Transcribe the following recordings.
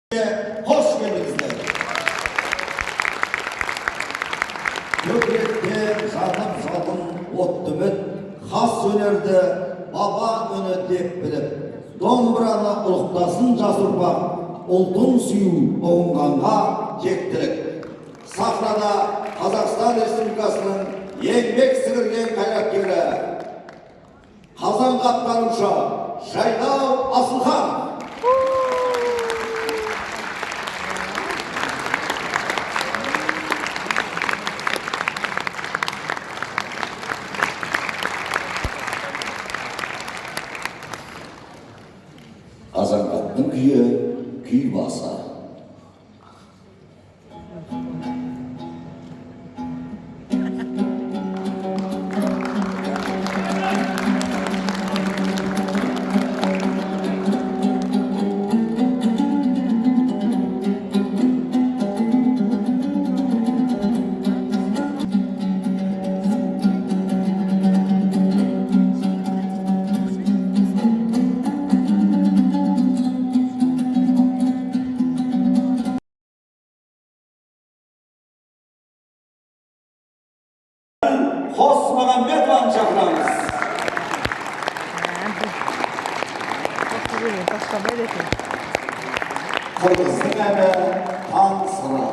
Hoş geldinizler. Kökrekte жалым оттымет, хас өнерді баба үні деп біліп, домбыраны ұлықтасын жас ұрпақ, ұлтын сүю оңғанға жектірік. Сахнада Қазақстан Республикасының еңбек сіңірген қайраткері, Қазан атқарушы Жайлау Асылхан. Қазанғаптың күйі күй басы. Қосмағамбетованы шақырамыз. Қырғыздың әні таң сыры.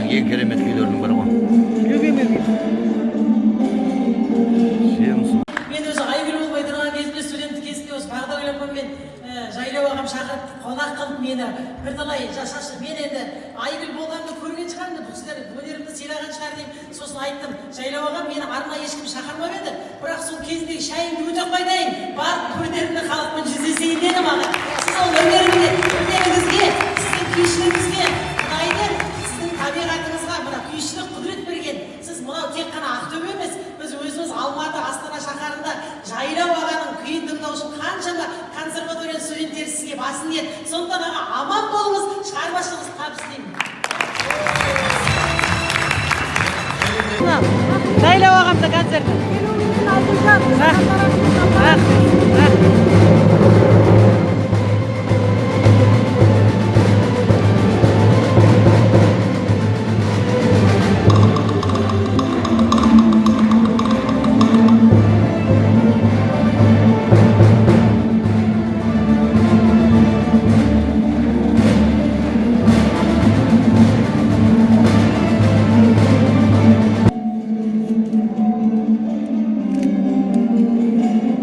Ең керемет күйлерінің бірі ғой. Мен өзі айгүл болмай тұрған кезімде студенттік кезінде осы бағдар ойлапқанмен Жайлау ағам шақырып қонақ қылып мені бірталай шашты. Мен енді айгүл болғанды көрген шығармын, бұл кісілер өнерімді сыйлаған шығар деп сосын айттым. Жайлау ағам мені арнайы ешкім шақырмап еді, бірақ сол кезіндегі шайымды өте қойдайын, барып өнерімді халықпен жүздесейін деді маған. Сіз ол өнеріңізге, сіздің күйшілігіңізге Құдайдың сіздің табиғатыңызға мына күйшілік құдірет берген. Сіз мынау тек қана Ақтөбе емес, біз өзіміз Алматы, Астана шаһарында Жайлау ағаның күйін тыңдау үшін қаншама консерватория студенттері сізге басын иеді. Сондықтан аға аман болыңыз, шығармашылығыңыз табыс тілеймін. Жайлап ағамда концертті.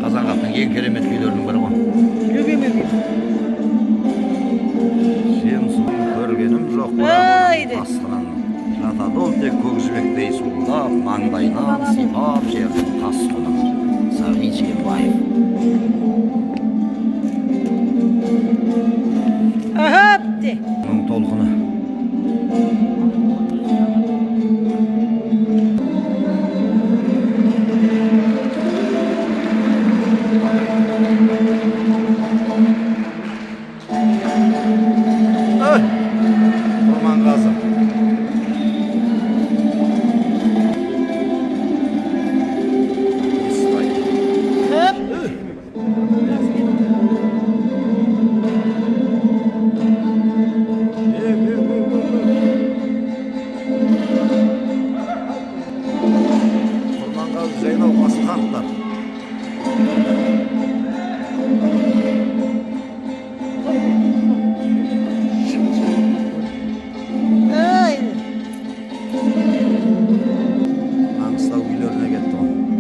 Қазанғаптың ең керемет күйлерінің бірі ғой. Сен сұлу көргенім жоқ Айды. астынан жатады ол тек көкжібектей сұлулап маңдайынан сипап жердің тас құнын Сағынш Ембаев. Ахапте. Мұң толқыны. Құрманғазы. Истай. Хөп. Құрманғазы жайлау басқандар. Айды. Маңғыстау күйлеріне кетті ғой.